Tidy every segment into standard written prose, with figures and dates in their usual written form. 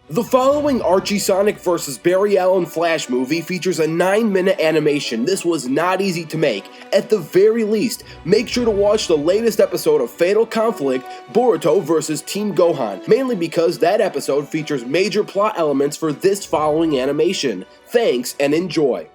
The following Archie Sonic vs. Barry Allen Flash movie features a 9-minute animation. This was not easy to make. At the very least, make sure to watch the latest episode of Fatal Conflict, Boruto vs. Team Gohan, mainly because that episode features major plot elements for this following animation. Thanks and enjoy.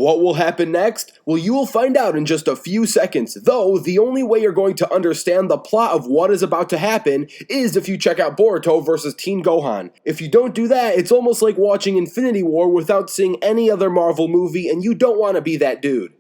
What will happen next? Well, you will find out in just a few seconds, though the only way you're going to understand the plot of what is about to happen is if you check out Boruto vs. Teen Gohan. If you don't do that, it's almost like watching Infinity War without seeing any other Marvel movie, and you don't want to be that dude.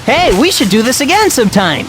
Hey, we should do this again sometime!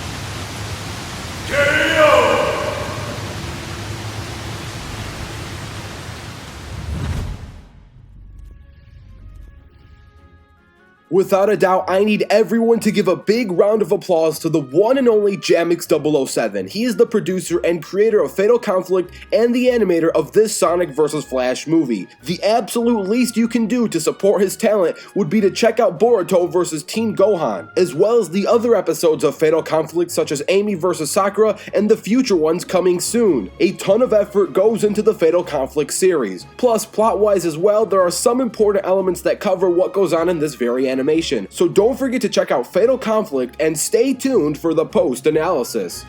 Without a doubt, I need everyone to give a big round of applause to the one and only Jamix007. He is the producer and creator of Fatal Conflict and the animator of this Sonic vs. Flash movie. The absolute least you can do to support his talent would be to check out Boruto vs. Teen Gohan, as well as the other episodes of Fatal Conflict such as Amy vs. Sakura and the future ones coming soon. A ton of effort goes into the Fatal Conflict series. Plus, plot-wise as well, there are some important elements that cover what goes on in this very animation. So don't forget to check out Fatal Conflict and stay tuned for the post-analysis.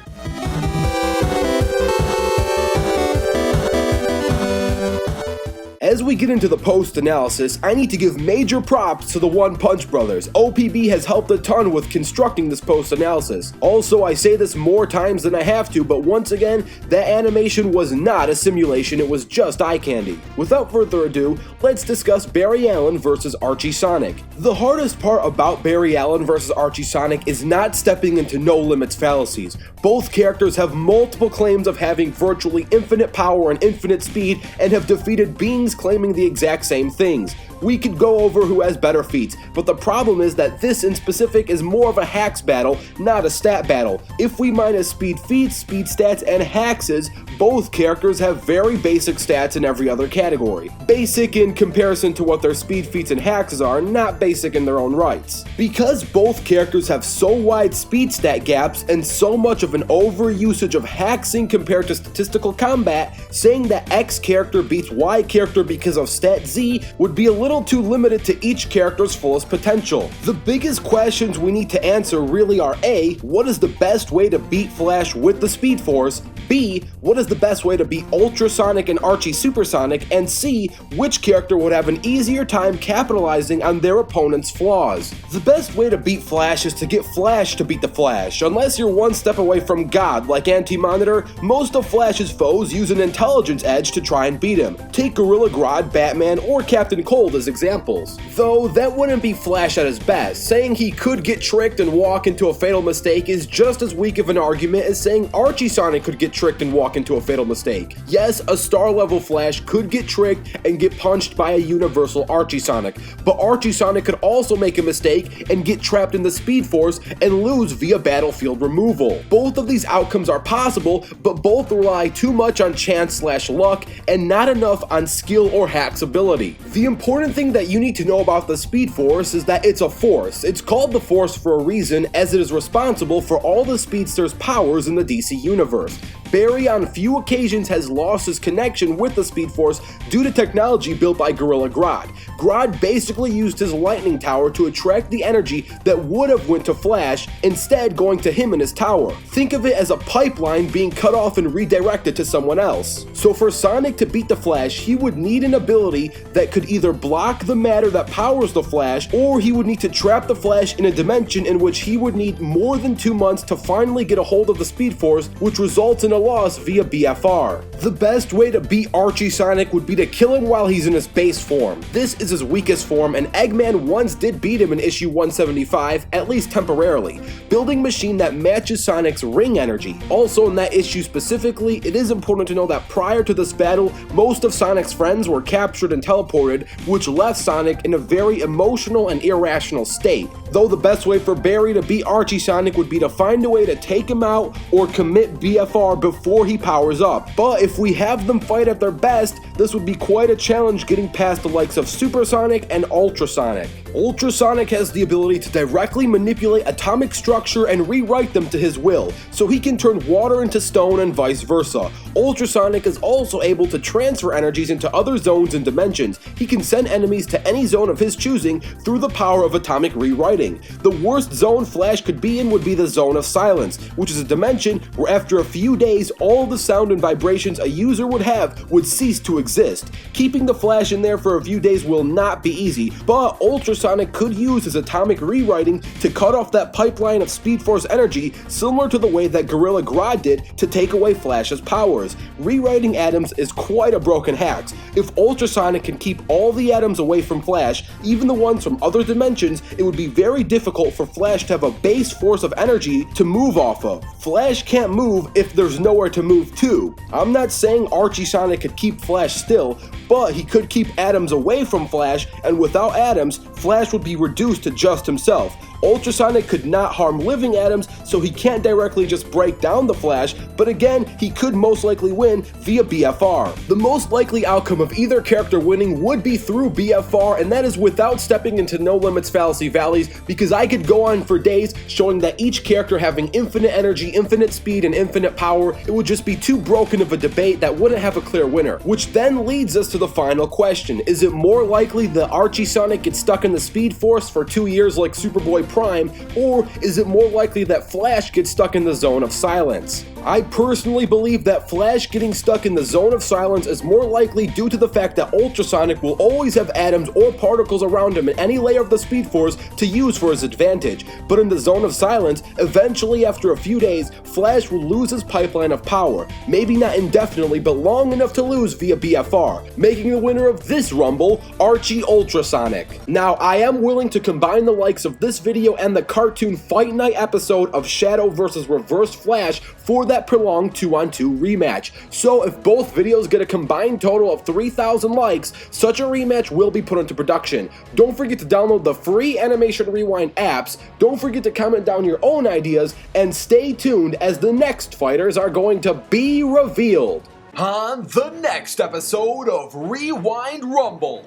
As we get into the post-analysis, I need to give major props to the One Punch Brothers. OPB has helped a ton with constructing this post-analysis. Also, I say this more times than I have to, but once again, that animation was not a simulation, it was just eye candy. Without further ado, let's discuss Barry Allen vs. Archie Sonic. The hardest part about Barry Allen vs. Archie Sonic is not stepping into no limits fallacies. Both characters have multiple claims of having virtually infinite power and infinite speed, and have defeated beings claiming the exact same things. We could go over who has better feats, but the problem is that this in specific is more of a hacks battle, not a stat battle. If we minus speed feats, speed stats, and haxes, both characters have very basic stats in every other category. Basic in comparison to what their speed feats and haxes are, not basic in their own rights. Because both characters have so wide speed stat gaps and so much of an overusage of haxing compared to statistical combat, saying that X character beats Y character because of stat Z would be a little too limited to each character's fullest potential. The biggest questions we need to answer really are A, what is the best way to beat Flash with the Speed Force? B, what is the best way to beat Ultrasonic and Archie Supersonic? And C, which character would have an easier time capitalizing on their opponent's flaws? The best way to beat Flash is to get Flash to beat the Flash. Unless you're one step away from God like Anti-Monitor, most of Flash's foes use an intelligence edge to try and beat him. Take Gorilla Grodd, Batman, or Captain Cold as examples. Though that wouldn't be Flash at his best. Saying he could get tricked and walk into a fatal mistake is just as weak of an argument as saying Archie Sonic could get tricked and walk into a fatal mistake. Yes, a star level Flash could get tricked and get punched by a universal Archie Sonic, but Archie Sonic could also make a mistake and get trapped in the Speed Force and lose via battlefield removal. Both of these outcomes are possible, but both rely too much on chance/luck and not enough on skill or hacks ability. The important thing that you need to know about the Speed Force is that it's a force. It's called the Force for a reason, as it is responsible for all the Speedster's powers in the DC universe. Barry on few occasions has lost his connection with the Speed Force due to technology built by Gorilla Grodd. Grodd basically used his lightning tower to attract the energy that would have went to Flash, instead going to him in his tower. Think of it as a pipeline being cut off and redirected to someone else. So for Sonic to beat the Flash, he would need an ability that could either block the matter that powers the Flash, or he would need to trap the Flash in a dimension in which he would need more than 2 months to finally get a hold of the Speed Force, which results in a loss via BFR. The best way to beat Archie Sonic would be to kill him while he's in his base form. This is his weakest form, and Eggman once did beat him in issue 175, at least temporarily, building a machine that matches Sonic's ring energy. Also in that issue specifically, it is important to know that prior to this battle, most of Sonic's friends were captured and teleported, which left Sonic in a very emotional and irrational state. Though the best way for Barry to beat Archie Sonic would be to find a way to take him out or commit BFR before he powers up. But if we have them fight at their best, this would be quite a challenge getting past the likes of Supersonic and Ultrasonic. Ultrasonic has the ability to directly manipulate atomic structure and rewrite them to his will, so he can turn water into stone and vice versa. Ultrasonic is also able to transfer energies into other zones and dimensions. He can send enemies to any zone of his choosing through the power of atomic rewriting. The worst zone Flash could be in would be the Zone of Silence, which is a dimension where after a few days all the sound and vibrations a user would have would cease to exist. Keeping the Flash in there for a few days will not be easy, but Ultrasonic could use his atomic rewriting to cut off that pipeline of Speed Force energy, similar to the way that Gorilla Grodd did to take away Flash's powers. Rewriting atoms is quite a broken hack. If Ultrasonic can keep all the atoms away from Flash, even the ones from other dimensions, it would be very difficult for Flash to have a base force of energy to move off of. Flash can't move if there's nowhere to move to. I'm not saying Archie Sonic could keep Flash still, but he could keep atoms away from Flash, and without atoms, Flash would be reduced to just himself. Ultrasonic could not harm living atoms, so he can't directly just break down the Flash, but again, he could most likely win via BFR. The most likely outcome of either character winning would be through BFR, and that is without stepping into No Limits Fallacy Valleys, because I could go on for days showing that each character having infinite energy, infinite speed, and infinite power, it would just be too broken of a debate that wouldn't have a clear winner. Which then leads us to the final question. Is it more likely that Archie Sonic gets stuck in the Speed Force for 2 years like Superboy Prime, or is it more likely that Flash gets stuck in the Zone of Silence? I personally believe that Flash getting stuck in the Zone of Silence is more likely due to the fact that Ultrasonic will always have atoms or particles around him in any layer of the Speed Force to use for his advantage, but in the Zone of Silence, eventually after a few days, Flash will lose his pipeline of power, maybe not indefinitely but long enough to lose via BFR, making the winner of this Rumble, Archie Ultrasonic. Now, I am willing to combine the likes of this video and the cartoon Fight Night episode of Shadow vs. Reverse Flash for that prolonged 2-on-2 rematch. So if both videos get a combined total of 3,000 likes, such a rematch will be put into production. Don't forget to download the free Animation Rewind apps, don't forget to comment down your own ideas, and stay tuned as the next fighters are going to be revealed on the next episode of Rewind Rumble.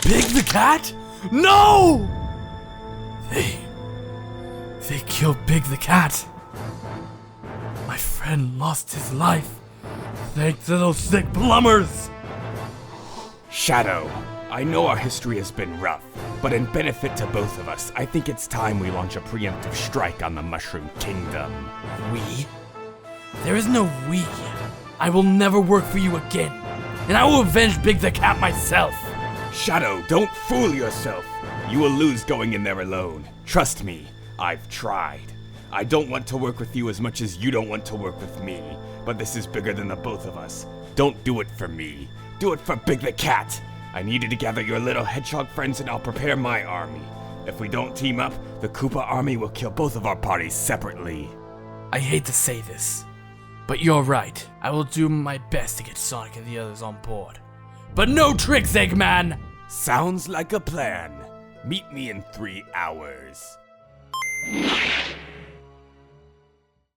Big the cat? No! They killed Big the cat. My friend lost his life thanks to those sick plumbers. Shadow, I know our history has been rough, but in benefit to both of us, I think it's time we launch a preemptive strike on the Mushroom Kingdom. We? There is no we. I will never work for you again, and I will avenge Big the cat myself. Shadow, don't fool yourself. You will lose going in there alone. Trust me, I've tried. I don't want to work with you as much as you don't want to work with me, but this is bigger than the both of us. Don't do it for me. Do it for Big the Cat. I need you to gather your little hedgehog friends and I'll prepare my army. If we don't team up, the Koopa army will kill both of our parties separately. I hate to say this, but you're right. I will do my best to get Sonic and the others on board. But no tricks, Eggman! Sounds like a plan. Meet me in 3 hours.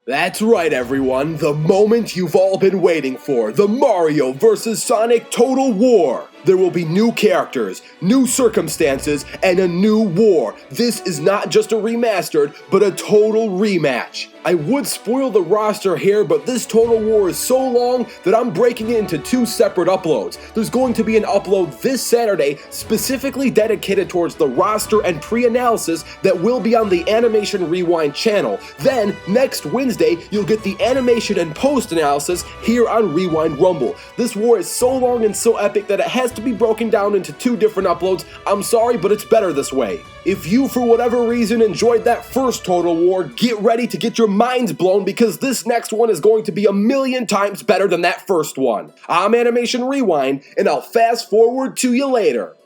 That's right, everyone, the moment you've all been waiting for, the Mario vs. Sonic Total War! There will be new characters, new circumstances, and a new war. This is not just a remastered, but a total rematch. I would spoil the roster here, but this Total War is so long that I'm breaking it into 2 separate uploads. There's going to be an upload this Saturday specifically dedicated towards the roster and pre-analysis that will be on the Animation Rewind channel. Then, next Wednesday, you'll get the animation and post-analysis here on Rewind Rumble. This war is so long and so epic that it has to be broken down into 2 different uploads. I'm sorry, but it's better this way. If you, for whatever reason, enjoyed that first Total War, get ready to get your minds blown because this next one is going to be 1,000,000 times better than that first one. I'm Animation Rewind, and I'll fast forward to you later.